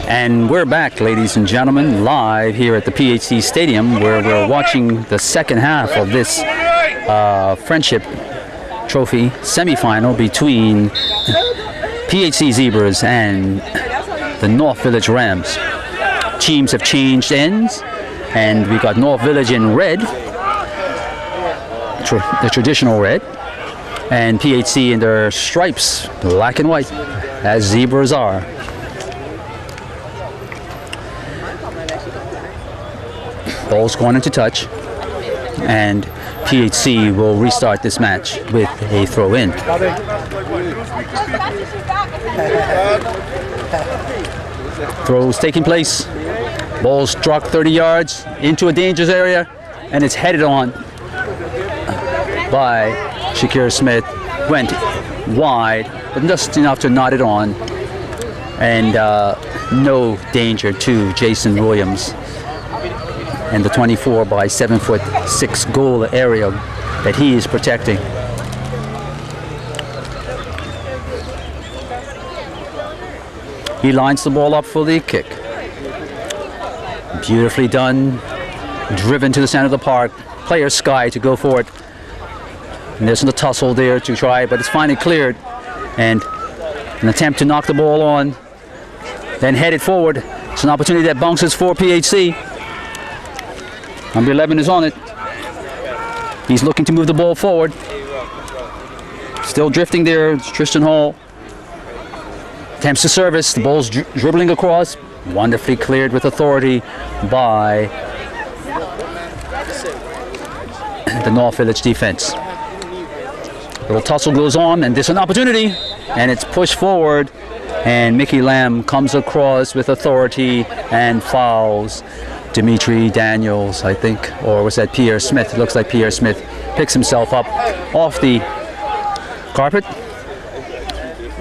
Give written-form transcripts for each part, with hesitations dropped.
And we're back, ladies and gentlemen, live here at the PHC Stadium, where we're watching the second half of this Friendship Trophy semifinal between PHC Zebras and the North Village Rams. Teams have changed ends, and we got North Village in red, the traditional red, and PHC in their stripes, black and white, as Zebras are. Ball's going into touch, and PHC will restart this match with a throw-in. Throws taking place. Ball's struck 30 yards into a dangerous area, and it's headed on by Shakir Smith. Went wide, but just enough to knot it on, and no danger to Jason Williams and the 24 by 7'6" goal area that he is protecting. He lines the ball up for the kick. Beautifully done, driven to the center of the park. Player Sky to go for it. And there's a tussle there to try, but it's finally cleared. And an attempt to knock the ball on, then headed forward. It's an opportunity that bounces for PHC. Number 11 is on it. He's looking to move the ball forward. Still drifting there, it's Tristan Hall. Attempts to service, the ball's dribbling across. Wonderfully cleared with authority by the North Village defense. Little tussle goes on, and there's an opportunity, and it's pushed forward, and Mickey Lamb comes across with authority and fouls Dimitri Daniels, I think, or was that Pierre Smith? It looks like Pierre Smith picks himself up off the carpet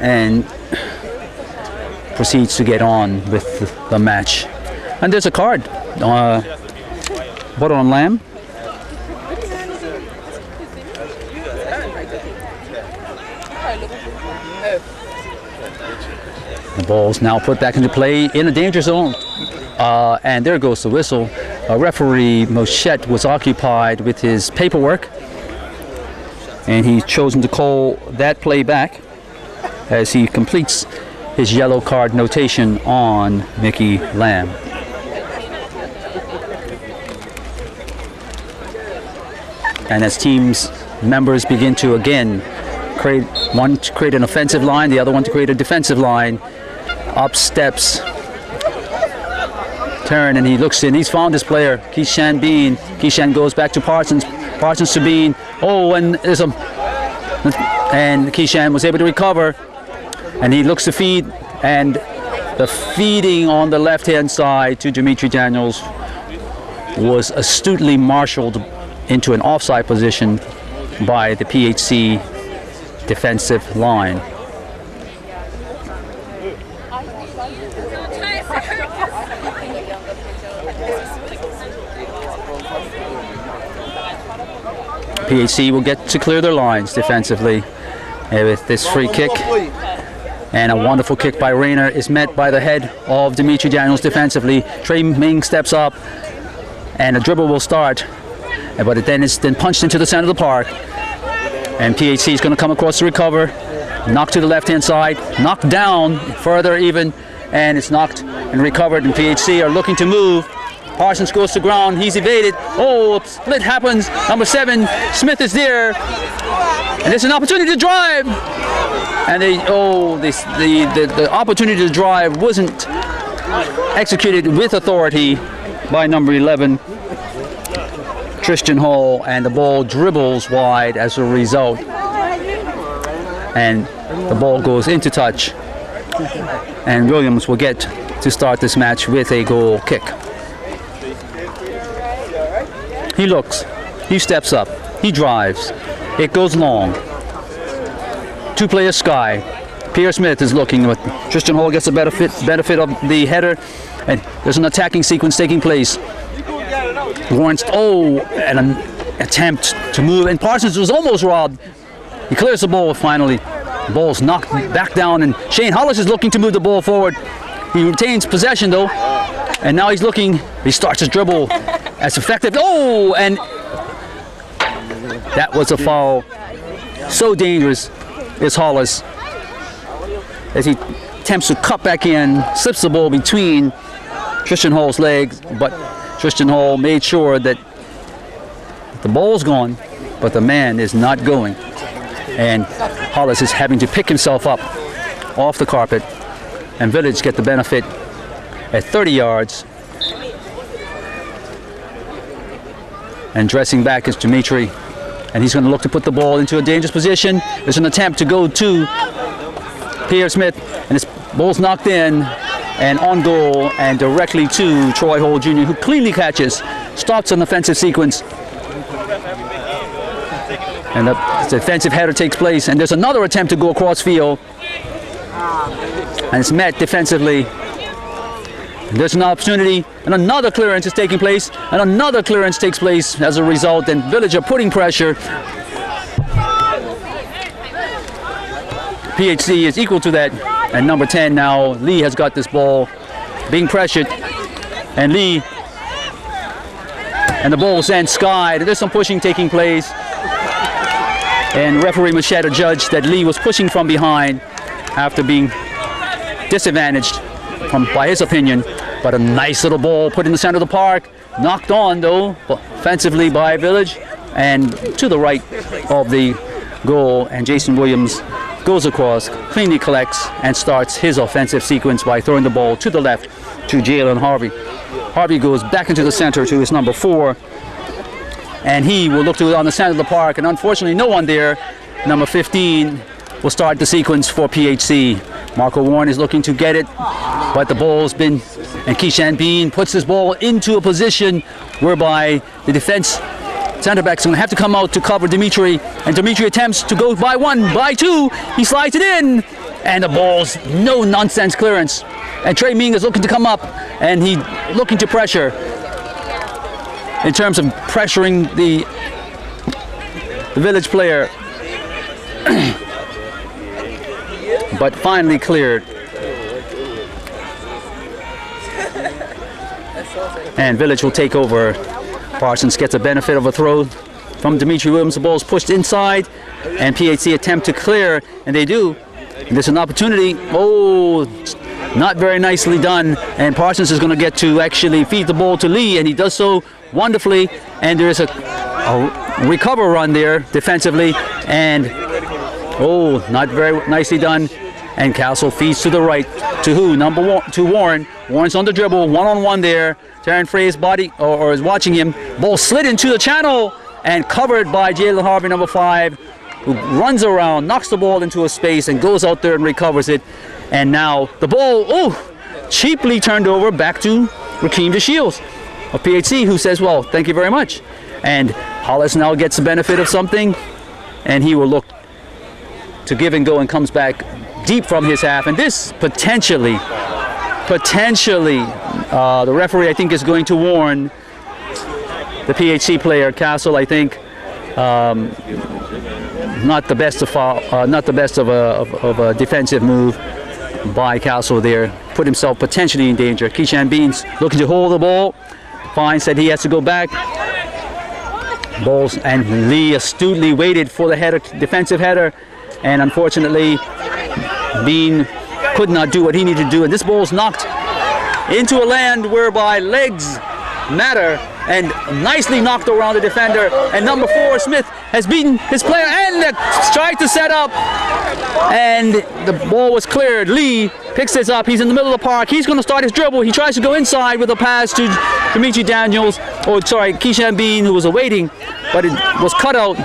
and proceeds to get on with the match. And there's a card. What on Lamb? The ball's now put back into play in a danger zone. And there goes the whistle. Referee Mochette was occupied with his paperwork, and he's chosen to call that play back as he completes his yellow card notation on Mickey Lamb. And as teams members begin to again create, one to create an offensive line, the other one to create a defensive line, up steps Turn, and he looks in. He's found his player, Keishan Bean. Keishan goes back to Parsons. Parsons to Bean. Oh, and there's and Keishan was able to recover, and he looks to feed, and the feeding on the left-hand side to Dimitri Daniels was astutely marshaled into an offside position by the PHC defensive line. PHC will get to clear their lines defensively with this free kick, and a wonderful kick by Rayner is met by the head of Dimitri Daniels defensively. Trey Ming steps up, and a dribble will start, but it then is punched into the center of the park, and PHC is going to come across to recover, knocked to the left-hand side, knocked down further even, and it's knocked and recovered, and PHC are looking to move. Parsons goes to ground, he's evaded. Oh, a split happens. Number 7, Smith is there. And there's an opportunity to drive. And the opportunity to drive wasn't executed with authority by number 11, Tristan Hall, and the ball dribbles wide as a result. And the ball goes into touch. And Williams will get to start this match with a goal kick. He looks, he steps up, he drives, it goes long. Two-player Sky. Pierre Smith is looking, but Tristan Hall gets a benefit of the header, and there's an attacking sequence taking place. Lawrence, and an attempt to move, and Parsons was almost robbed. He clears the ball finally. The ball's knocked back down, and Shane Hollis is looking to move the ball forward. He retains possession though, and now he's looking. He starts his dribble. That's effective. Oh, and that was a foul. So dangerous is Hollis as he attempts to cut back in, slips the ball between Tristan Hall's legs, but Tristan Hall made sure that the ball's gone, but the man is not going. And Hollis is having to pick himself up off the carpet, and Village get the benefit at 30 yards. And dressing back is Dimitri, and he's going to look to put the ball into a dangerous position. There's an attempt to go to Pierre Smith, and this ball's knocked in and on goal and directly to Troy Hall Jr., who cleanly catches, stops an offensive sequence. And the defensive header takes place, and there's another attempt to go across field, and it's met defensively. There's an opportunity, and another clearance is taking place, and another clearance takes place as a result, and Village are putting pressure. PHC is equal to that, and number 10 now, Lee has got this ball being pressured, and Lee, and the ball is then skied. There's some pushing taking place, and referee Machado judged that Lee was pushing from behind after being disadvantaged by his opinion. But a nice little ball put in the center of the park, knocked on though offensively by Village and to the right of the goal, and Jason Williams goes across, cleanly collects and starts his offensive sequence by throwing the ball to the left to Jalen Harvey. Harvey goes back into the center to his number 4, and he will look to it on the center of the park, and unfortunately no one there. Number 15 will start the sequence for PHC. Marco Warren is looking to get it, but the ball's been, and Keishan Bean puts this ball into a position whereby the defense center back's going to have to come out to cover Dimitri, and Dimitri attempts to go by 1, by 2, he slides it in, and the ball's no nonsense clearance, and Trey Ming is looking to come up, and he looking to pressure in terms of pressuring the Village player. But finally cleared. And Village will take over. Parsons gets a benefit of a throw from Dimitri Williams. The ball's pushed inside, and PHC attempt to clear, and they do. And there's an opportunity. Oh, not very nicely done. And Parsons is going to get to actually feed the ball to Lee, and he does so wonderfully. And there is a recover run there defensively, and oh, not very nicely done. And Castle feeds to the right to who? To Warren. Warren's on the dribble, one-on-one there. Terran Frey's body, or is watching him. Ball slid into the channel and covered by Jalen Harvey, number 5, who runs around, knocks the ball into a space and goes out there and recovers it. And now the ball, cheaply turned over back to Rakeem DeShields of PHC, who says, well, thank you very much. And Hollis now gets the benefit of something, and he will look to give and go and comes back deep from his half, and this potentially, the referee I think is going to warn the PHC player Castle. I think not the best of a defensive move by Castle there. Put himself potentially in danger. Keishan Beans looking to hold the ball, finds that he has to go back. Balls, and Lee astutely waited for the header, defensive header, and unfortunately Bean could not do what he needed to do, and this ball's knocked into a land whereby legs matter, and nicely knocked around the defender, and number 4 Smith has beaten his player and tried to set up, and the ball was cleared. Lee picks this up, he's in the middle of the park, he's going to start his dribble, he tries to go inside with a pass to Dimitri Daniels, Keishan Bean, who was awaiting, but it was cut out.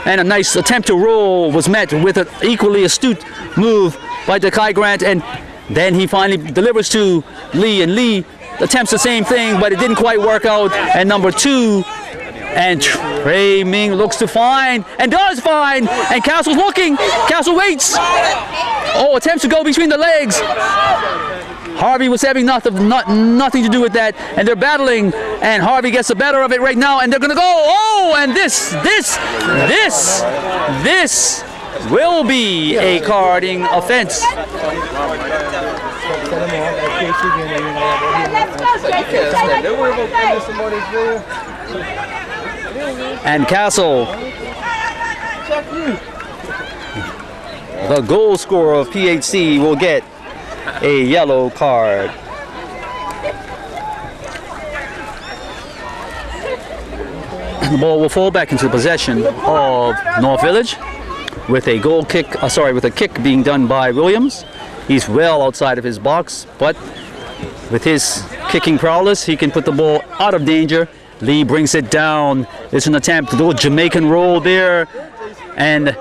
And a nice attempt to roll was met with an equally astute move by Dekai Grant, and then he finally delivers to Lee, and Lee attempts the same thing, but it didn't quite work out. And number 2, and Trey Ming looks to find, and does find, and Castle's looking, Castle waits, attempts to go between the legs. Harvey was having nothing to do with that, and they're battling, and Harvey gets the better of it right now, and they're gonna go, and this will be a carding offense. And Castle, the goal scorer of PHC, will get a yellow card. The ball will fall back into possession of North Village with a goal kick, with a kick being done by Williams. He's well outside of his box, but with his kicking prowess, he can put the ball out of danger. Lee brings it down. It's an attempt to do a Jamaican roll there, and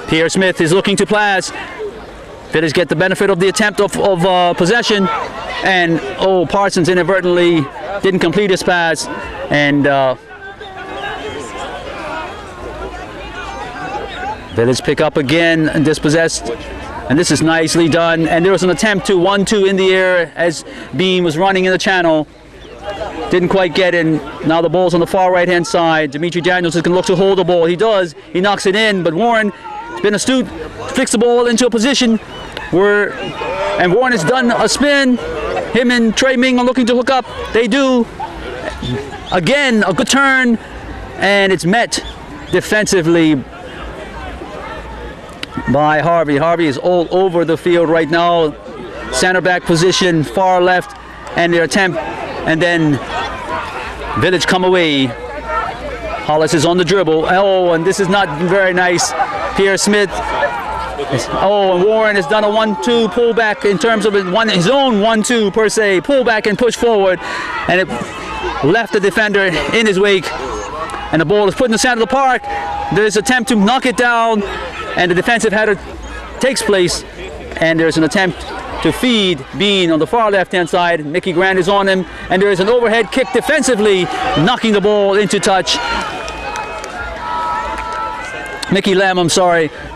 Pierre Smith is looking to pass. Village get the benefit of the attempt of possession, and Parsons inadvertently didn't complete his pass, and Village pick up again and dispossessed, and this is nicely done. And there was an attempt to 1-2 in the air as Beam was running in the channel. Didn't quite get in. Now the ball's on the far right hand side. Dimitri Daniels is going to look to hold the ball. He does. He knocks it in, but Warren has been astute, flicks the ball into a position where, and Warren has done a spin. Him and Trey Ming are looking to hook up. They do. Again, a good turn, and it's met defensively by Harvey. Harvey is all over the field right now. Center back position, far left, and their attempt, and then Village come away. Hollis is on the dribble. And this is not very nice. Pierre Smith. And Warren has done a 1-2 pullback in terms of his own 1-2 per se. Pull back and push forward, and it left the defender in his wake. And the ball is put in the center of the park. There's an attempt to knock it down, and the defensive header takes place. And there's an attempt to feed Bean on the far left-hand side. Mickey Grant is on him, and there is an overhead kick defensively, knocking the ball into touch. Mickey Lamb,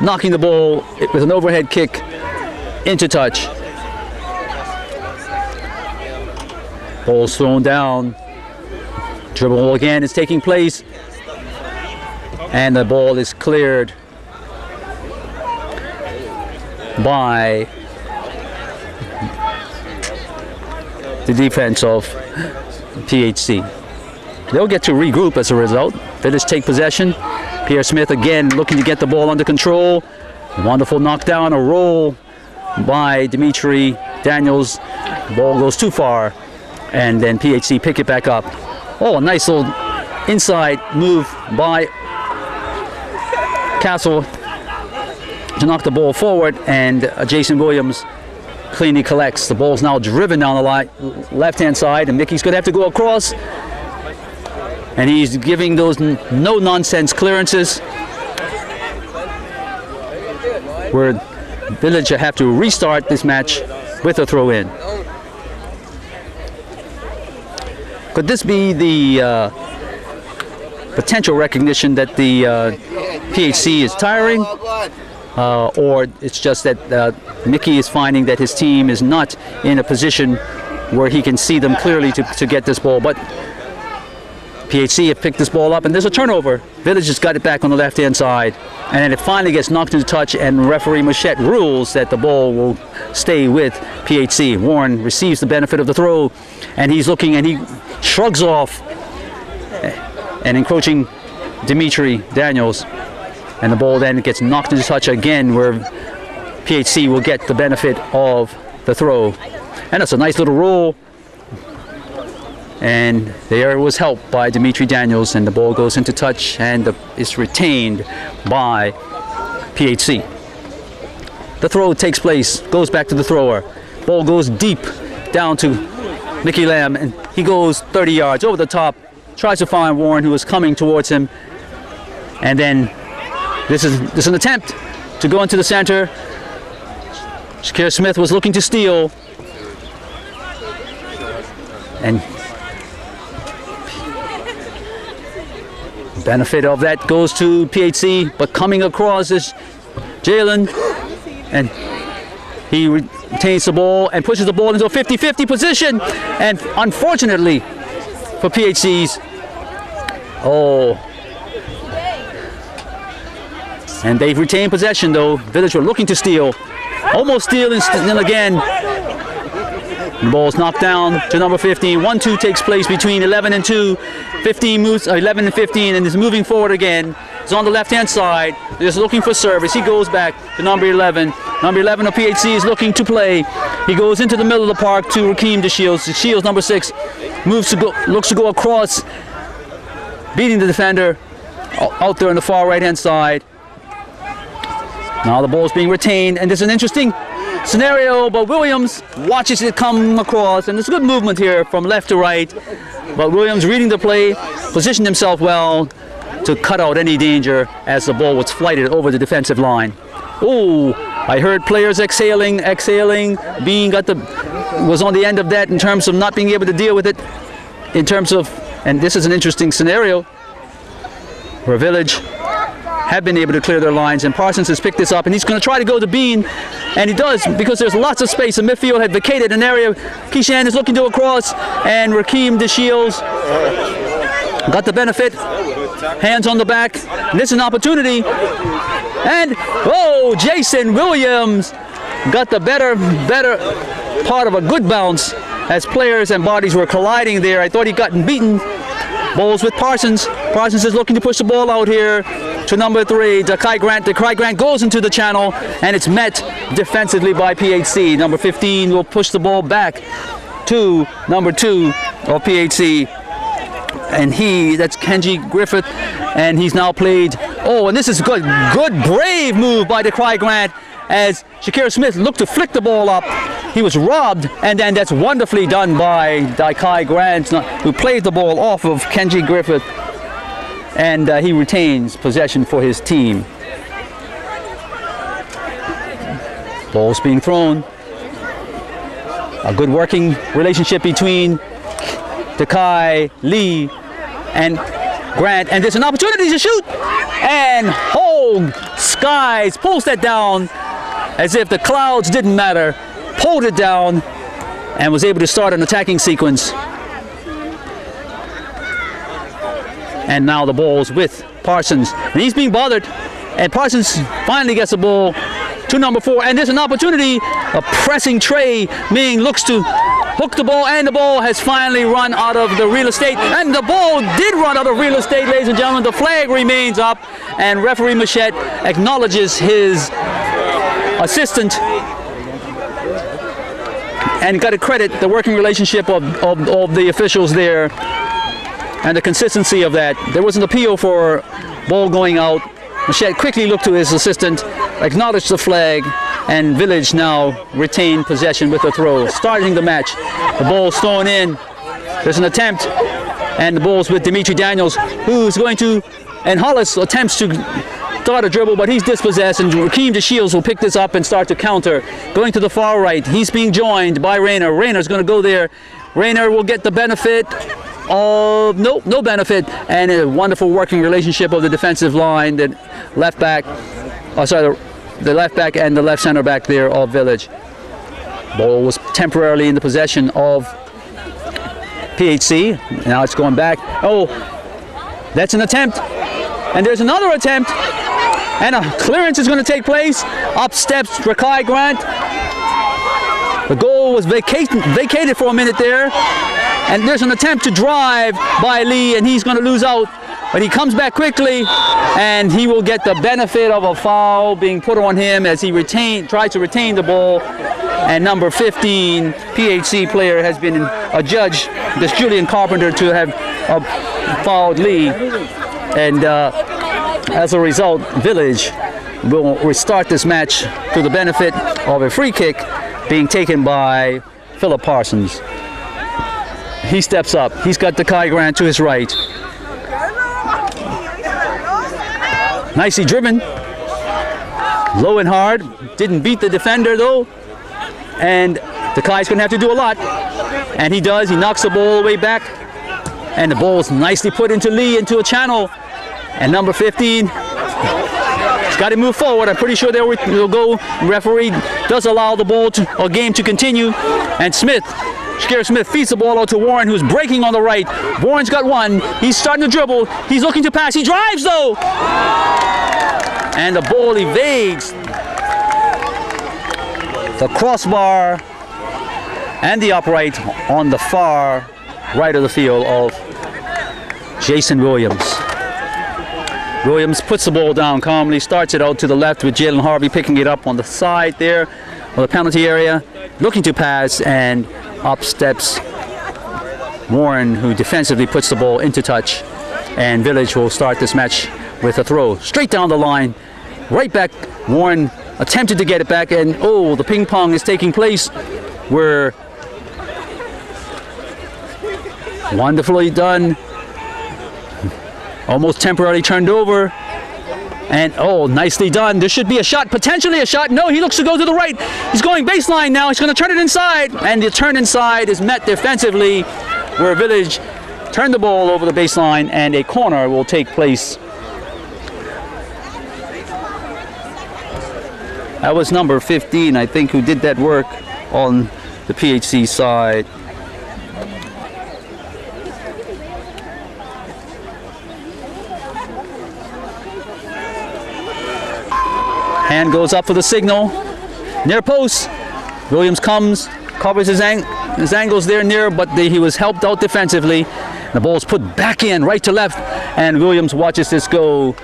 knocking the ball with an overhead kick into touch. Ball's thrown down. Dribble again is taking place, and the ball is cleared by the defense of PHC. They'll get to regroup as a result. They just take possession. Pierre Smith again looking to get the ball under control. Wonderful knockdown, a roll by Dimitri Daniels. The ball goes too far, and then PHC pick it back up. A nice little inside move by Castle to knock the ball forward, and Jason Williams cleanly collects. The ball's now driven down the left-hand side, and Mickey's going to have to go across. And he's giving those no-nonsense clearances where Village have to restart this match with a throw-in. Could this be the potential recognition that the PHC is tiring? Or it's just that Mickey is finding that his team is not in a position where he can see them clearly to get this ball. But PHC have picked this ball up, and there's a turnover. Village has got it back on the left-hand side, and then it finally gets knocked into touch, and referee Machette rules that the ball will stay with PHC. Warren receives the benefit of the throw, and he's looking, and he shrugs off an encroaching Dimitri Daniels, and the ball then gets knocked into touch again, where PHC will get the benefit of the throw. And it's a nice little roll. And there was help by Dimitri Daniels, and the ball goes into touch and is retained by PHC. The throw takes place, goes back to the thrower. Ball goes deep down to Mickey Lamb, and he goes 30 yards over the top, tries to find Warren, who is coming towards him. And then this is an attempt to go into the center. Shakir Smith was looking to steal, and benefit of that goes to PHC, but coming across is Jalen, and he retains the ball and pushes the ball into a 50-50 position, and unfortunately for PHC's, And they've retained possession though. Village were looking to steal. Almost steal and then again. The ball's knocked down to number 15. 1-2 takes place between 11 and 2. 15 moves, 11 and 15, and is moving forward again. He's on the left-hand side. They're just looking for service. He goes back to number 11. Number 11 of PHC is looking to play. He goes into the middle of the park to Rakeem DeShields. DeShields, number 6, looks to go across, beating the defender out there on the far right-hand side. Now the ball's being retained, and there's an interesting scenario, but Williams watches it come across, and there's good movement here from left to right. But Williams, reading the play, positioned himself well to cut out any danger as the ball was flighted over the defensive line. Oh, I heard players exhaling, was on the end of that in terms of not being able to deal with it. In terms of, and this is an interesting scenario where Village have been able to clear their lines, and Parsons has picked this up, and he's going to try to go to Bean, and he does because there's lots of space. The midfield had vacated an area. Keyshan is looking to go across, and Rakeem DeShields got the benefit. Hands on the back. And this is an opportunity, and Jason Williams got the better part of a good bounce as players and bodies were colliding there. I thought he'd gotten beaten. Ball's with Parsons. Parsons is looking to push the ball out here to number 3, Dakai Grant. Dakai Grant goes into the channel, and it's met defensively by PHC. Number 15 will push the ball back to number 2 of PHC. And that's Kenji Griffith, and he's now played. Oh, and this is good brave move by Dakai Grant as Shakir Smith looked to flick the ball up. He was robbed, and then that's wonderfully done by Dakai Grant, who played the ball off of Kenji Griffith, and he retains possession for his team. Ball's being thrown. A good working relationship between Dakai, Lee, and Grant, and there's an opportunity to shoot, and Skies pulls that down as if the clouds didn't matter, pulled it down, and was able to start an attacking sequence. And now the ball's with Parsons, and he's being bothered, and Parsons finally gets the ball to number 4, and there's an opportunity. A pressing Trey Ming looks to hook the ball, and the ball has finally run out of the real estate, and the ball did run out of real estate, ladies and gentlemen. The flag remains up, and referee Machette acknowledges his assistant and got to credit the working relationship of the officials there and the consistency of that. There was an appeal for ball going out. Machette quickly looked to his assistant, acknowledged the flag, and Village now retain possession with a throw. Starting the match, the ball's thrown in. There's an attempt, and the ball's with Dimitri Daniels, who's going to, and Hollis attempts to start a dribble, but he's dispossessed, and Rakeem DeShields will pick this up and start to counter. Going to the far right, he's being joined by Rayner. Rayner's going to go there. Rayner will get the benefit of no benefit, and a wonderful working relationship of the defensive line, the left back, the left back and the left center back there of Village. Ball was temporarily in the possession of PHC. Now it's going back. Oh, that's an attempt, and there's another attempt, and a clearance is going to take place. Up steps Dakai Grant. The goal was vacated for a minute there. And there's an attempt to drive by Lee, and he's going to lose out. But he comes back quickly, and he will get the benefit of a foul being put on him as he tries to retain the ball. And number 15, PHC player, has been adjudged, this Julian Carpenter, to have fouled Lee. And as a result, Village will restart this match to the benefit of a free kick being taken by Philip Parsons. He steps up. He's got Dakai Grant to his right. Nicely driven. Low and hard. Didn't beat the defender though. And Dakai's going to have to do a lot. And he does. He knocks the ball all the way back. And the ball's nicely put into Lee, into a channel. And number 15, he's got to move forward. I'm pretty sure they'll go. Referee does allow the game to continue. And Shakir Smith feeds the ball out to Warren, who's breaking on the right. Warren's got one. He's starting to dribble. He's looking to pass. He drives though. and the ball evades the crossbar and the upright on the far right of the field of Jason Williams. Williams puts the ball down calmly, starts it out to the left with Jalen Harvey picking it up on the side there, on the penalty area, looking to pass, and up steps Warren, who defensively puts the ball into touch, and Village will start this match with a throw straight down the line, right back. Warren attempted to get it back, and the ping pong is taking place where wonderfully done, almost temporarily turned over, and nicely done. There should be a shot, potentially a shot. No, he looks to go to the right. He's going baseline now. He's going to turn it inside, and the turn inside is met defensively where Village turned the ball over the baseline, and a corner will take place. That was number 15, I think, who did that work on the PHC side. Hand goes up for the signal. Near post. Williams comes, covers his angles there near, but he was helped out defensively. The ball's put back in, right to left, and Williams watches this go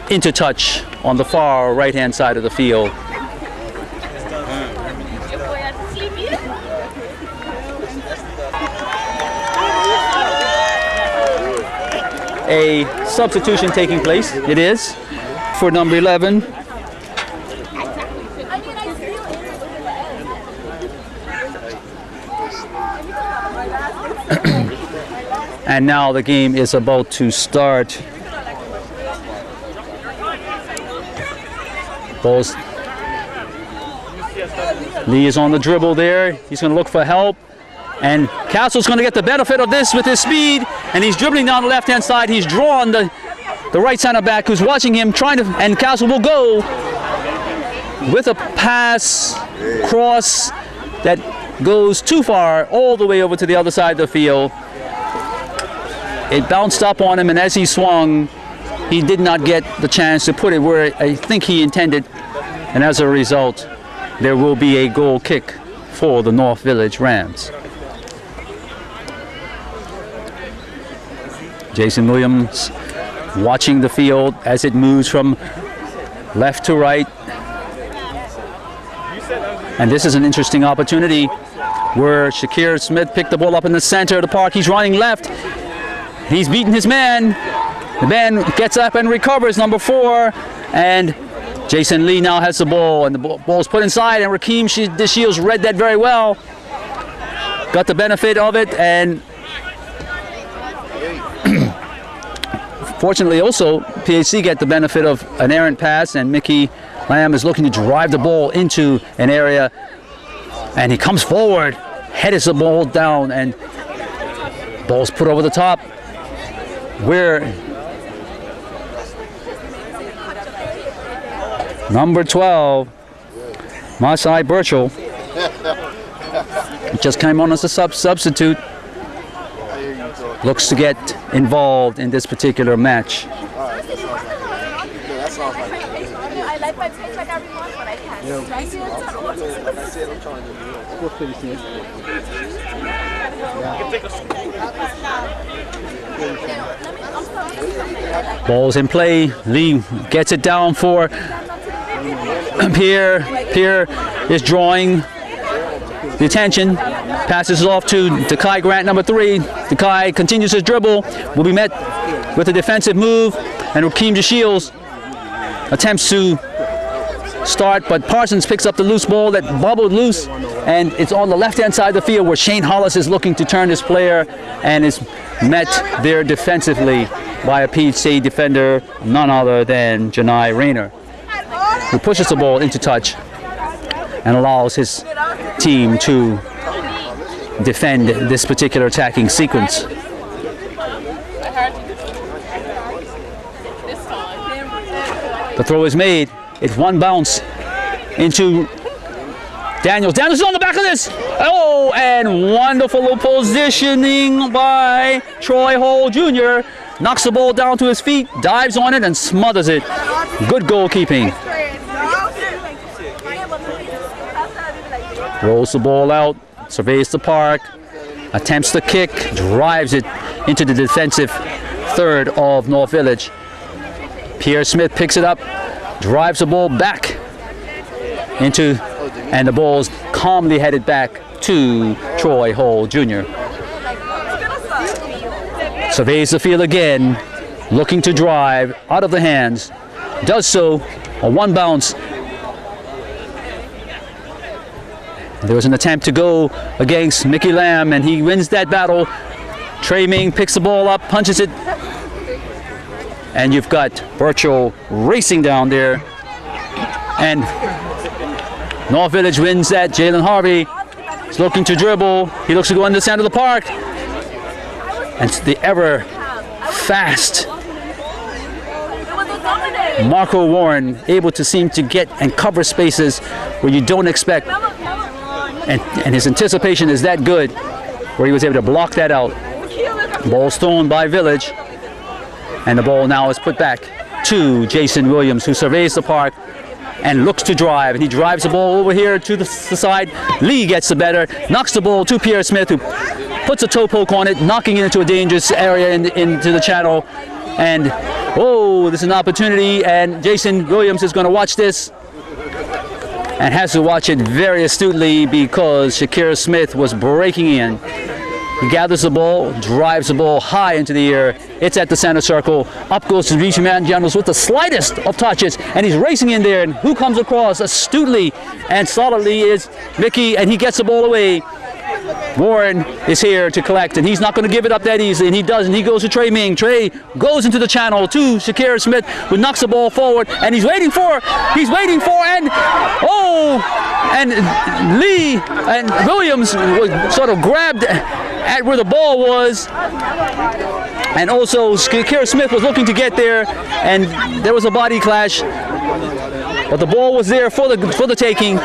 into touch on the far right-hand side of the field. A substitution taking place, it is, for number 11. And now the game is about to start. Lee is on the dribble there. He's going to look for help. And Castle's going to get the benefit of this with his speed. And he's dribbling down the left-hand side. He's drawn the right center back who's watching him, and Castle will go with a pass, cross that goes too far, all the way over to the other side of the field. It bounced up on him, and as he swung, he did not get the chance to put it where I think he intended. And as a result, there will be a goal kick for the North Village Rams. Jason Williams watching the field as it moves from left to right. And this is an interesting opportunity where Shakir Smith picked the ball up in the center of the park. He's running left. He's beaten his man. The man gets up and recovers, number 4. And Jason Lee now has the ball, and the ball's put inside, and Rakeem DeShields read that very well. Got the benefit of it, and fortunately also PHC get the benefit of an errant pass, and Mickey Lamb is looking to drive the ball into an area, and he comes forward, heads the ball down, and ball's put over the top where number 12, Masai Burchell, just came on as a substitute, looks to get involved in this particular match. I like my pitch like every month, but I can't. Ball's in play. Lee gets it down for Pierre. Pierre is drawing the attention. Passes it off to Dekai Grant, number 3. Dekai continues his dribble. Will be met with a defensive move, and Rakeem DeShields attempts to start, but Parsons picks up the loose ball that bubbled loose, and it's on the left-hand side of the field where Shane Hollis is looking to turn this player, and is met there defensively by a PHC defender, none other than Janai Rayner, who pushes the ball into touch and allows his team to defend this particular attacking sequence. The throw is made. It's one bounce into Daniels. Daniels is on the back of this. Oh, and wonderful positioning by Troy Hall Jr. Knocks the ball down to his feet, dives on it, and smothers it Good goalkeeping. Rolls the ball out, surveys the park, attempts the kick, drives it into the defensive third of North Village. Pierre Smith picks it up, drives the ball back into, and the ball's calmly headed back to Troy Hall Jr. Surveys the field again, looking to drive out of the hands. Does so on one bounce. There was an attempt to go against Mickey Lamb, and he wins that battle. Trey Ming picks the ball up, punches it, and you've got Birchall racing down there. And North Village wins that. Jalen Harvey is looking to dribble. He looks to go in the center of the park. And the ever fast Marco Warren able to seem to get and cover spaces where you don't expect. And his anticipation is that good, where he was able to block that out. Ball's thrown by Village, and the ball now is put back to Jason Williams, who surveys the park and looks to drive. And he drives the ball over here to the side. Lee gets the better, knocks the ball to Pierre Smith, who puts a toe poke on it, knocking it into a dangerous area into the channel. And oh, this is an opportunity, and Jason Williams is going to watch this and has to watch it very astutely because Shakira Smith was breaking in. He gathers the ball, drives the ball high into the air. It's at the center circle. Up goes to Dimitri Mangianos with the slightest of touches, and he's racing in there. And who comes across astutely and solidly is Mickey, and he gets the ball away. Warren is here to collect, and he's not going to give it up that easily, and he doesn't. He goes to Trey Ming. Trey goes into the channel to Shakira Smith, who knocks the ball forward, and he's waiting for, and oh, and Lee and Williams was sort of grabbed at where the ball was, and also Shakira Smith was looking to get there, and there was a body clash, but the ball was there for the taking.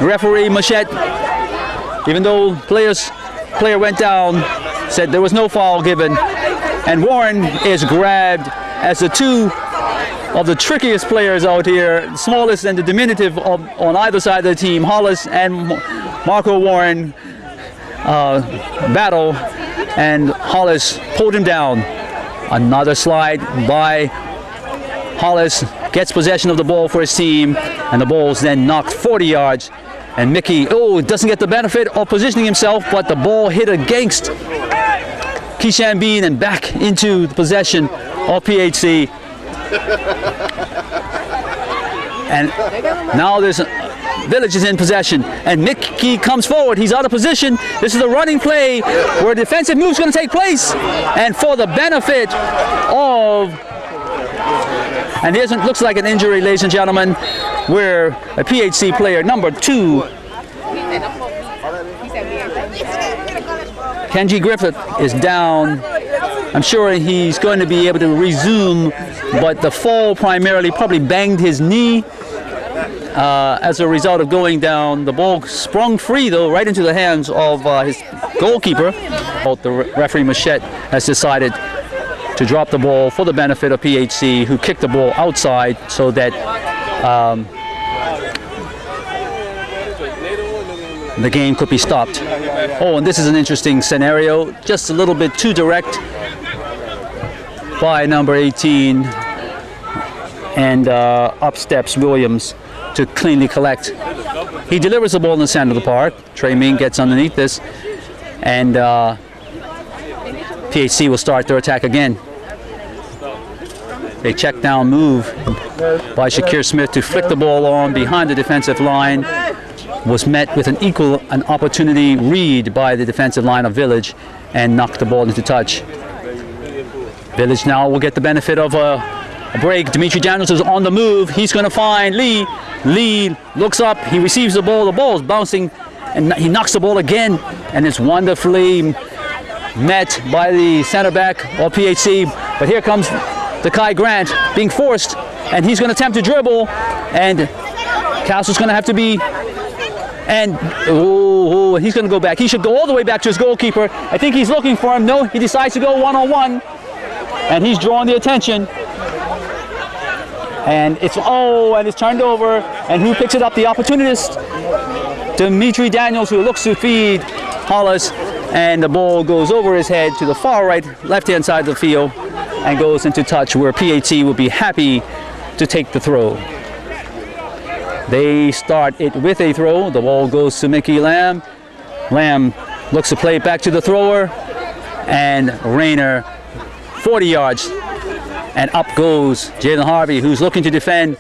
Referee Machette, even though player went down, said there was no foul given, and Warren is grabbed as the two of the trickiest players out here, smallest and the diminutive on either side of the team. Hollis and Marco Warren battle, and Hollis pulled him down. Another slide by Hollis, gets possession of the ball for his team, and the ball's then knocked 40 yards. And Mickey, doesn't get the benefit of positioning himself, but the ball hit against Keishan Bean and back into the possession of PHC. And now there's Village is in possession, and Mickey comes forward. He's out of position. This is a running play where a defensive move is going to take place, and for the benefit of, and here's looks like an injury, ladies and gentlemen, where a PHC player, number 2, Kenji Griffith, is down. I'm sure he's going to be able to resume, but the fall primarily probably banged his knee as a result of going down. The ball sprung free, though, right into the hands of his goalkeeper. The referee Machette has decided to drop the ball for the benefit of PHC, who kicked the ball outside so that the game could be stopped. Oh, and this is an interesting scenario, just a little bit too direct by number 18, and up steps Williams to cleanly collect. He delivers the ball in the center of the park. Trey Ming gets underneath this, and PHC will start their attack again. A check down move by Shakir Smith to flick the ball on behind the defensive line was met with an opportunity read by the defensive line of Village and knocked the ball into touch. Village now will get the benefit of a break. Dimitri Daniels is on the move. He's going to find Lee. Lee looks up. He receives the ball. The ball is bouncing, and he knocks the ball again, and it's wonderfully met by the center back of PHC. But here comes the Kai Grant being forced, and he's going to attempt to dribble, and Castle's going to have to be, and he's going to go back. He should go all the way back to his goalkeeper. I think he's looking for him. No, he decides to go one-on-one, and he's drawing the attention And it's turned over. And who picks it up? The opportunist, Dimitri Daniels, who looks to feed Hollis. And the ball goes over his head to the far right, left-hand side of the field, and goes into touch, where PHC will be happy to take the throw. They start it with a throw. The ball goes to Mickey Lamb. Lamb looks to play it back to the thrower, and Rayner 40 yards, and up goes Jalen Harvey, who's looking to defend.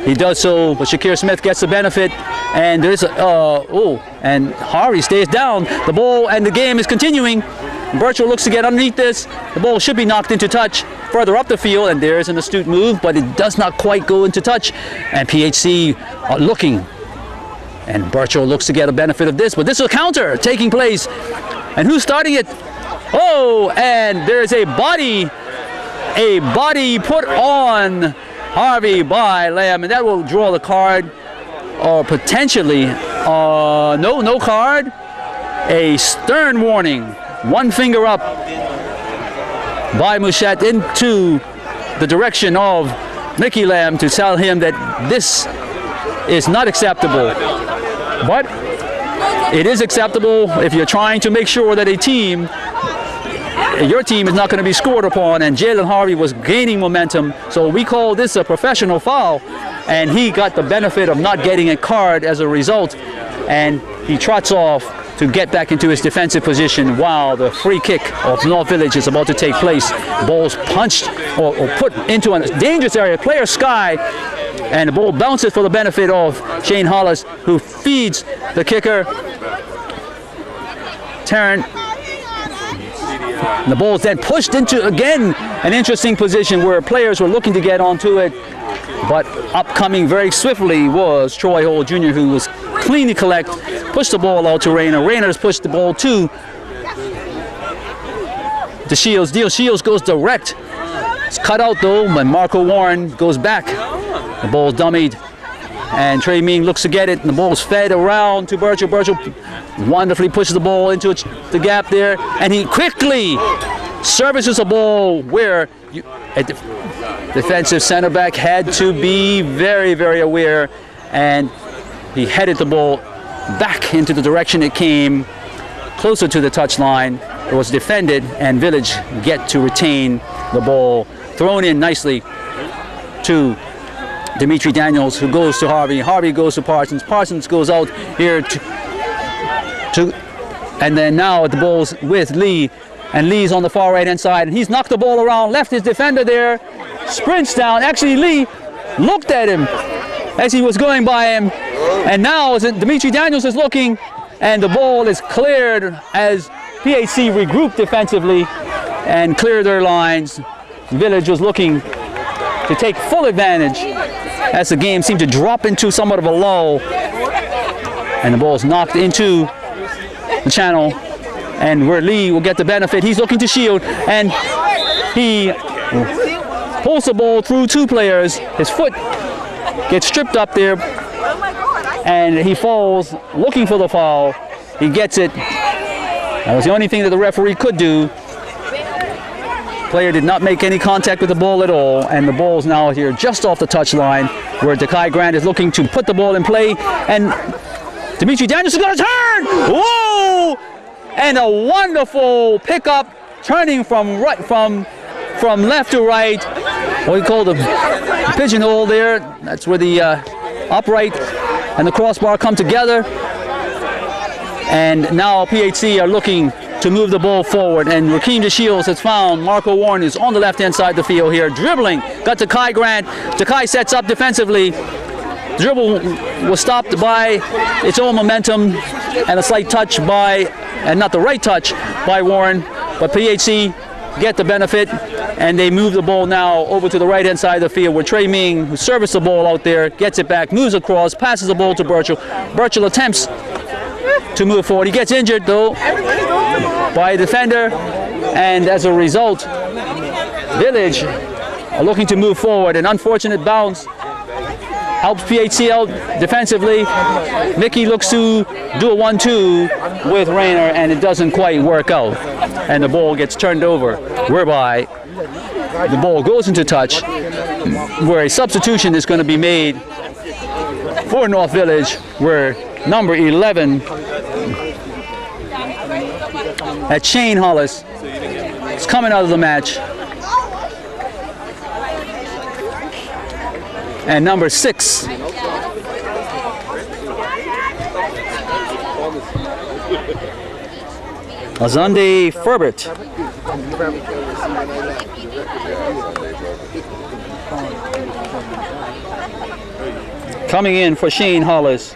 He does so, but Shakir Smith gets the benefit, and there's and Harvey stays down. The ball and the game is continuing. Burchell looks to get underneath this. The ball should be knocked into touch further up the field, and there's an astute move, but it does not quite go into touch. And PHC are looking, and Burchell looks to get a benefit of this, but this is a counter taking place. And who's starting it? Oh, and there's a body put on Harvey by Lamb, and that will draw the card, or potentially, no card. A stern warning, one finger up by Mouchette into the direction of Mickey Lamb to tell him that this is not acceptable. But it is acceptable if you're trying to make sure that your team is not going to be scored upon, and Jalen Harvey was gaining momentum, so we call this a professional foul, and he got the benefit of not getting a card as a result, and he trots off to get back into his defensive position while the free kick of North Village is about to take place. Ball's punched or put into a dangerous area, player Sky, and the ball bounces for the benefit of Shane Hollis, who feeds the kicker, Tarrant. And the ball is then pushed into, again, an interesting position where players were looking to get onto it, but upcoming very swiftly was Troy Hall Jr., who was clean to collect, pushed the ball out to Rayner. Rayner's pushed the ball to Shields. Shields goes direct. It's cut out though, but Marco Warren goes back. The ball's dummied, and Trey Ming looks to get it, and the ball's fed around to Burchell. Burchell wonderfully pushes the ball into the gap there, and he quickly services a ball where a defensive center back had to be very, very aware, and he headed the ball back into the direction it came, closer to the touchline. It was defended, and Village get to retain the ball, thrown in nicely to Dimitri Daniels, who goes to Harvey. Harvey goes to Parsons. Parsons goes out here and then now the ball's with Lee, and Lee's on the far right hand side, and he's knocked the ball around, left his defender there, sprints down. Actually, Lee looked at him as he was going by him, and now Dimitri Daniels is looking, and the ball is cleared as PHC regrouped defensively and cleared their lines. Village was looking to take full advantage as the game seemed to drop into somewhat of a lull, and the ball's knocked into the channel, and where Lee will get the benefit. He's looking to shield, and he pulls the ball through two players. His foot gets stripped up there, and he falls looking for the foul. He gets it. That was the only thing that the referee could do. Player did not make any contact with the ball at all, and the ball's now here just off the touchline, where Dekai Grant is looking to put the ball in play, and Dimitri Daniels is going to turn! Whoa! And a wonderful pickup, turning from left to right. What we call the pigeonhole there. That's where the upright and the crossbar come together. And now PHC are looking to move the ball forward, and Rakeem DeShields has found Marco Warren, who's on the left-hand side of the field here, dribbling, got Dekai Grant. Dekai sets up defensively. The dribble was stopped by its own momentum and a slight touch and not the right touch by Warren, but PHC get the benefit, and they move the ball now over to the right-hand side of the field, where Trey Ming, who serviced the ball out there, gets it back, moves across, passes the ball to Burchell. Burchell attempts to move forward. He gets injured though by a defender, and as a result, Village are looking to move forward. An unfortunate bounce helps PHC out defensively. Mickey looks to do a 1-2 with Rayner, and it doesn't quite work out, and the ball gets turned over, whereby the ball goes into touch, where a substitution is going to be made for North Village, where number 11 at Shane Hollis is coming out of the match. And number 6 Azande Ferbert. Coming in for Shane Hollis.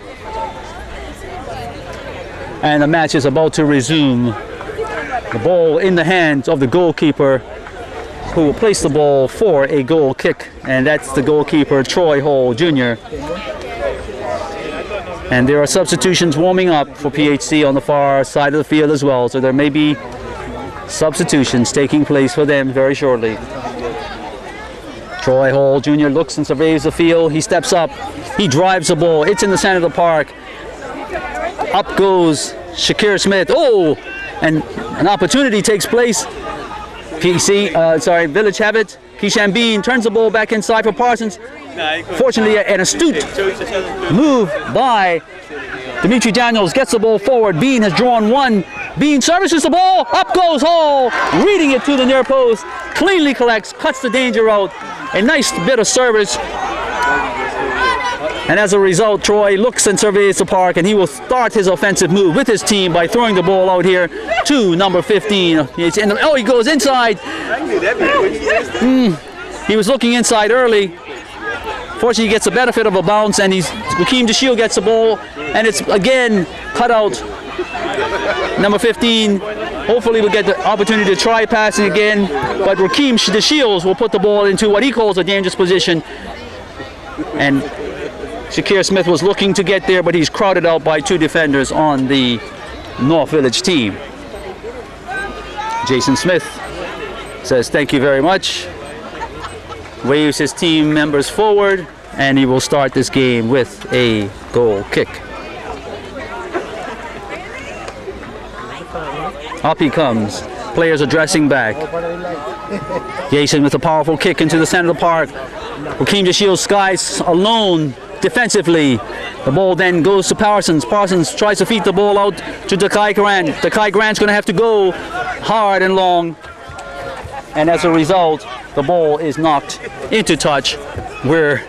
And the match is about to resume. The ball in the hands of the goalkeeper, who will place the ball for a goal kick. And that's the goalkeeper, Troy Hall Jr. And there are substitutions warming up for PHC on the far side of the field as well. So there may be substitutions taking place for them very shortly. Troy Hall Jr. looks and surveys the field. He steps up. He drives the ball. It's in the center of the park. Up goes Shakir Smith. Oh, and an opportunity takes place. Village have it. Kishan Bean turns the ball back inside for Parsons. Fortunately, an astute move by Dimitri Daniels gets the ball forward. Bean has drawn one. Bean services the ball. Up goes Hall, reading it to the near post. Cleanly collects, cuts the danger out. A nice bit of service. And as a result, Troy looks and surveys the park, and he will start his offensive move with his team by throwing the ball out here to number 15. Oh, he goes inside. He was looking inside early. Fortunately, he gets the benefit of a bounce, and Rakeem Dashiel gets the ball, and it's again cut out. Number 15. Hopefully, we'll get the opportunity to try passing again, but Rakeem Dashiel will put the ball into what he calls a dangerous position. And Shakir Smith was looking to get there, but he's crowded out by 2 defenders on the North Village team. Jason Smith says thank you very much, waves his team members forward, and he will start this game with a goal kick. Up he comes. Players are dressing back. Jason with a powerful kick into the center of the park. Rakeem Dashiel skies alone defensively. The ball then goes to Parsons. Parsons tries to feed the ball out to Dakai Grant. Dakai Grant's going to have to go hard and long. And as a result, the ball is knocked into touch, where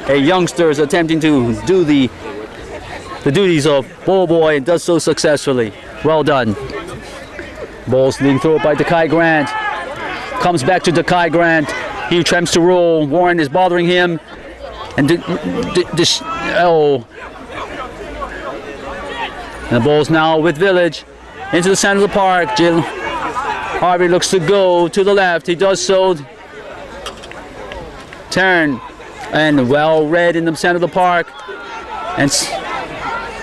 a youngster is attempting to do the duties of ball boy and does so successfully. Well done. Ball's being thrown by Dakai Grant. Comes back to Dakai Grant. He attempts to roll. Warren is bothering him. And and the ball's now with Village into the center of the park. Jill Harvey looks to go to the left. He does so. Turn, and well read in the center of the park. And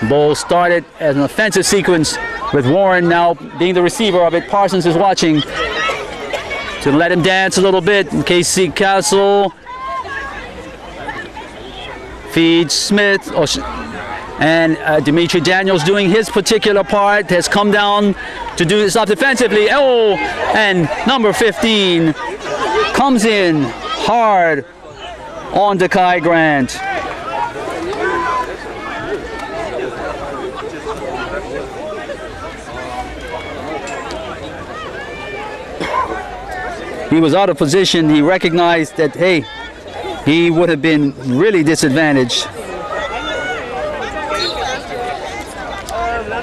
ball started as an offensive sequence with Warren now being the receiver of it. Parsons is watching to let him dance a little bit. And KC Castle feeds Smith, and Dimitri Daniels doing his particular part, has come down to do this up defensively. Oh, and number 15 comes in hard on Dakai Grant. He was out of position. He recognized that, hey, he would have been really disadvantaged.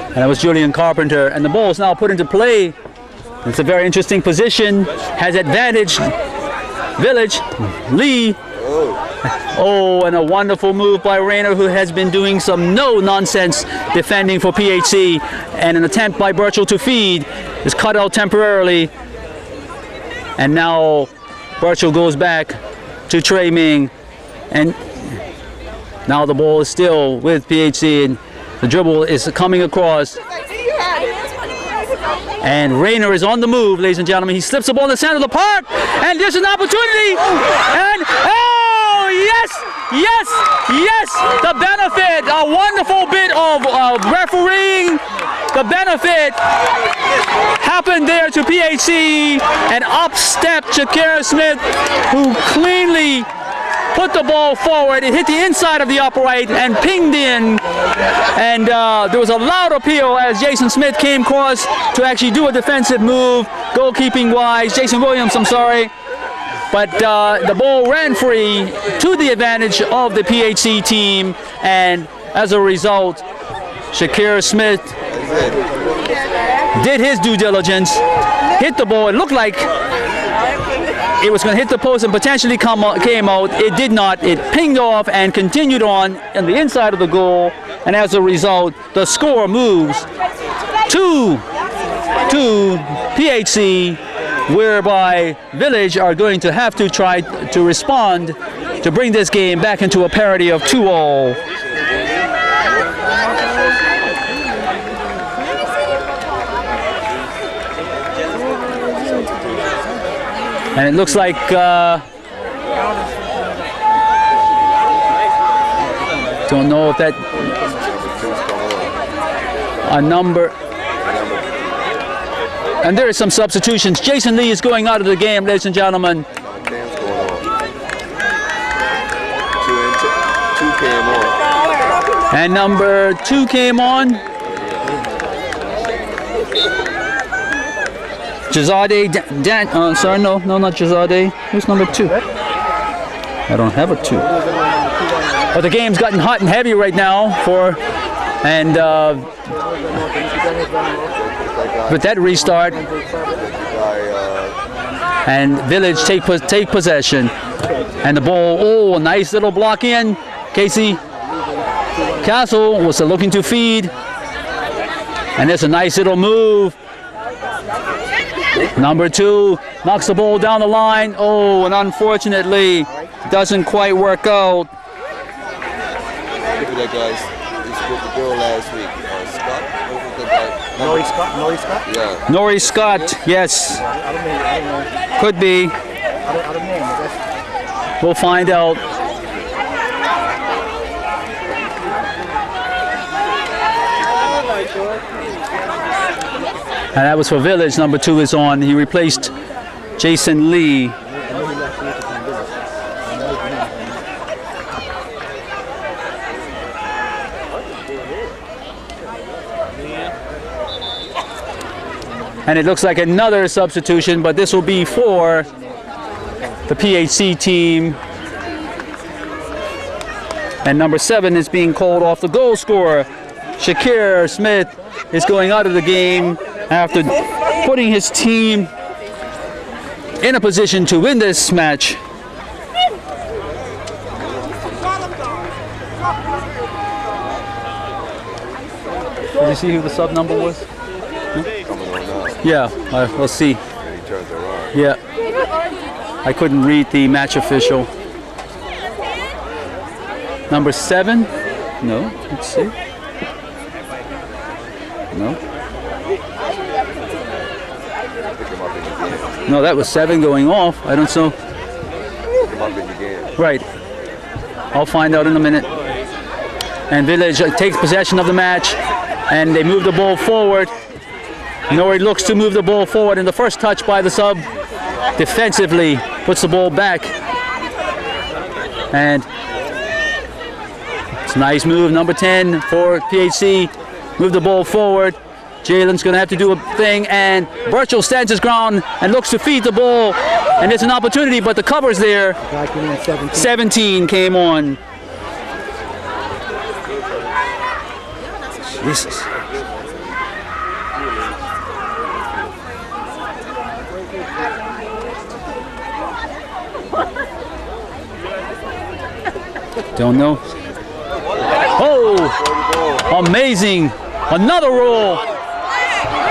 And that was Julian Carpenter. And the ball is now put into play. It's a very interesting position. Has advantage. Village. Lee. Oh, and a wonderful move by Rayner, who has been doing some no-nonsense defending for PHC. And an attempt by Burchell to feed is cut out temporarily. And now Burchell goes back to Trey Ming, and now the ball is still with PHC, and the dribble is coming across, and Rayner is on the move, ladies and gentlemen. He slips the ball in the center of the park, and there's an opportunity, and oh yes, yes, yes, the benefit, a wonderful bit of refereeing. The benefit happened there to PHC, and up stepped Shakira Smith, who cleanly put the ball forward. It hit the inside of the upright and pinged in. And there was a loud appeal as Jason Smith came across to actually do a defensive move, goalkeeping-wise. Jason Williams, I'm sorry. But the ball ran free to the advantage of the PHC team. And as a result, Shakir Smith did his due diligence, hit the ball. It looked like it was going to hit the post and potentially came out. It did not. It pinged off and continued on the inside of the goal. And as a result, the score moves to PHC, whereby Village are going to have to try to respond to bring this game back into a parity of 2-all. And it looks like don't know if that a number. And there are some substitutions. Jason Lee is going out of the game, ladies and gentlemen. And number 2 came on. Jazade sorry, no, not Jazade. Who's number 2? I don't have a 2. But the game's gotten hot and heavy right now and with that restart, and Village take possession, and the ball, oh, a nice little block in. Casey Castle was looking to feed, and there's a nice little move. Number 2 knocks the ball down the line. Oh, and unfortunately, doesn't quite work out. Look at that, guys. This was the girl last week. Scott? Nori Scott? Yeah. Nori Scott, yes. Could be. We'll find out. And that was for Village. Number 2 is on. He replaced Jason Lee. And it looks like another substitution, but this will be for the PHC team. And number 7 is being called off. The goal scorer, Shakir Smith, is going out of the game after putting his team in a position to win this match. Did you see who the sub number was? Yeah, we'll see. Yeah, I couldn't read the match official. Number 7? No, let's see. No. No, that was 7 going off. I don't know. Right. I'll find out in a minute. And Village takes possession of the match, and they move the ball forward. Nori looks to move the ball forward, and the first touch by the sub defensively puts the ball back. And it's a nice move, number 10 for PHC. Move the ball forward. Jalen's going to have to do a thing, and Burchell stands his ground and looks to feed the ball. And there's an opportunity, but the cover's there. 17 came on. Jesus. Don't know. Oh, amazing. Another roll.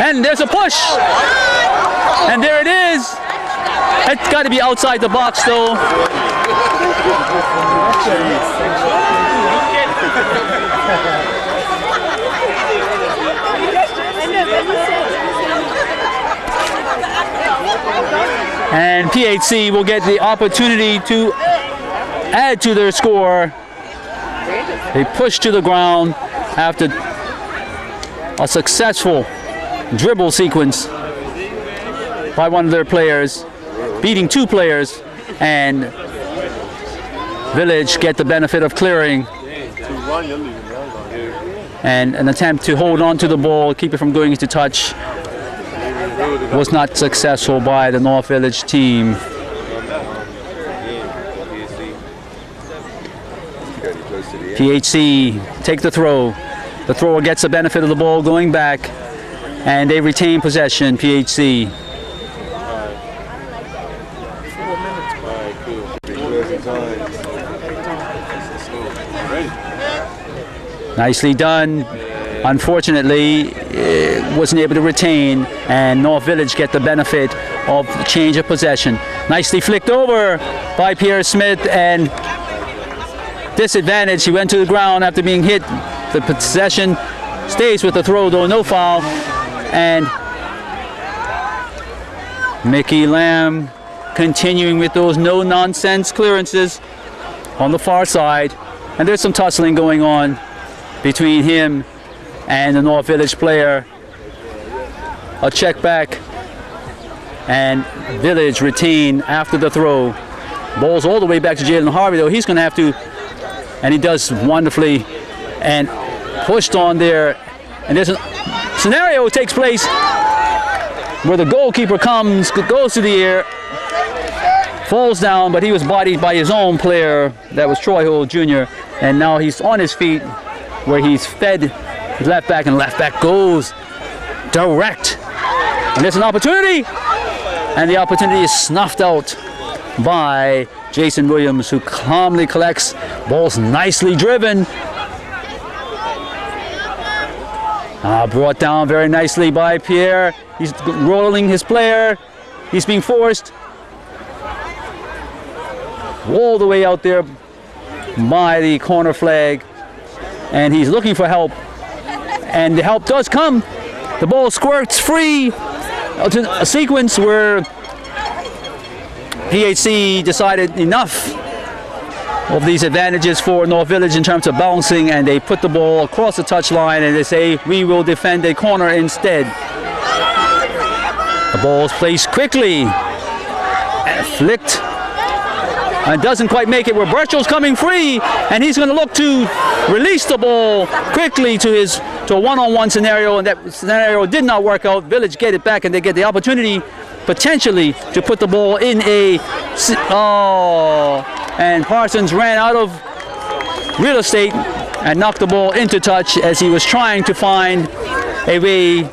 And there's a push. And there it is. It's got to be outside the box, though. And PHC will get the opportunity to add to their score. They push to the ground after a successful dribble sequence by one of their players, beating 2 players, and Village get the benefit of clearing. And an attempt to hold on to the ball, keep it from going into touch, was not successful by the North Village team. PHC take the throw. The thrower gets the benefit of the ball going back, and they retain possession, PHC. Nicely done. Unfortunately, wasn't able to retain, and North Village get the benefit of the change of possession. Nicely flicked over by Pierre Smith, and disadvantage. He went to the ground after being hit. The possession stays with the throw, though no foul. And Mickey Lamb continuing with those no-nonsense clearances on the far side. And there's some tussling going on between him and the North Village player. A check back, and Village retain after the throw. Ball's all the way back to Jalen Harvey, though. He's going to have to, and he does wonderfully, and pushed on there. And there's a scenario takes place where the goalkeeper goes to the air, falls down, but he was bodied by his own player. That was Troy Hull Jr. And now he's on his feet, where he's fed his left back, and left back goes direct. And there's an opportunity, and the opportunity is snuffed out by Jason Williams, who calmly collects. Ball's nicely driven. Brought down very nicely by Pierre. He's rolling his player. He's being forced all the way out there by the corner flag, and he's looking for help, and the help does come. The ball squirts free to a sequence where PHC decided enough of these advantages for North Village in terms of bouncing, and they put the ball across the touchline, and they say, we will defend a corner instead. The ball is placed quickly and flicked, and doesn't quite make it, where Burchell's coming free, and he's going to look to release the ball quickly to a one-on-one scenario, and that scenario did not work out. Village get it back, and they get the opportunity potentially to put the ball in and Parsons ran out of real estate and knocked the ball into touch as he was trying to find a way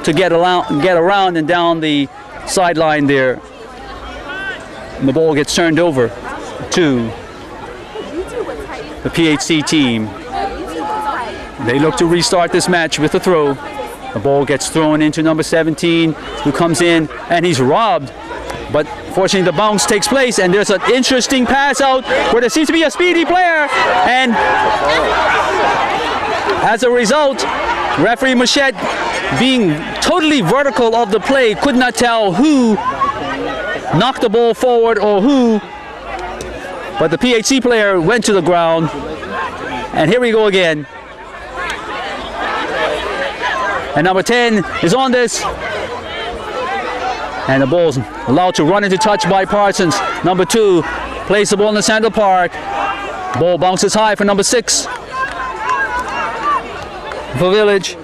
to get around and down the sideline there. And the ball gets turned over to the PHC team. They look to restart this match with a throw. The ball gets thrown into number 17, who comes in, and he's robbed. But fortunately, the bounce takes place, and there's an interesting pass out where there seems to be a speedy player. And as a result, referee Machette, being totally vertical of the play, could not tell who knocked the ball forward or who. But the PHC player went to the ground. And here we go again. And number 10 is on this. And the ball's allowed to run into touch by Parsons. Number 2 plays the ball in the center park. Ball bounces high for number 6 for Village.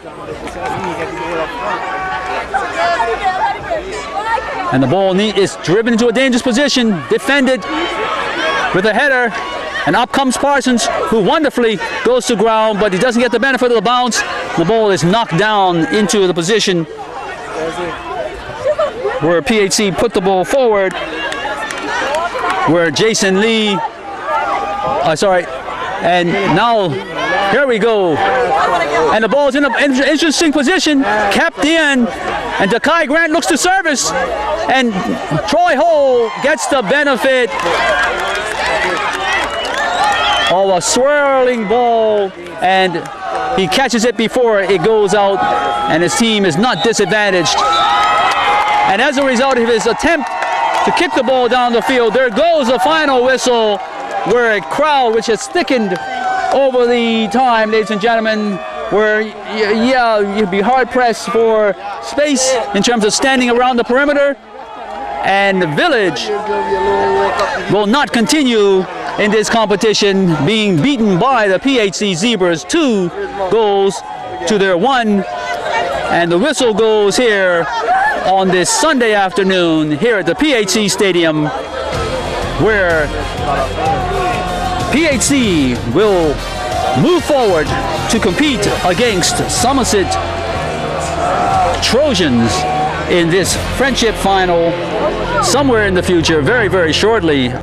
And the ball is driven into a dangerous position, defended with a header. And up comes Parsons, who wonderfully goes to ground, but he doesn't get the benefit of the bounce. The ball is knocked down into the position where PHC put the ball forward, where Jason Lee, and now here we go. And the ball is in an interesting position, kept in, and Dakai Grant looks to service, and Troy Hull gets the benefit of a swirling ball, and he catches it before it goes out, and his team is not disadvantaged. And as a result of his attempt to kick the ball down the field, there goes the final whistle, where a crowd which has thickened over the time, ladies and gentlemen, where you'd be hard pressed for space in terms of standing around the perimeter, and the Village will not continue in this competition, being beaten by the PHC Zebras 2 goals to their 1. And the whistle goes here on this Sunday afternoon here at the PHC Stadium, where PHC will move forward to compete against Somerset Trojans in this friendship final somewhere in the future, very, very shortly.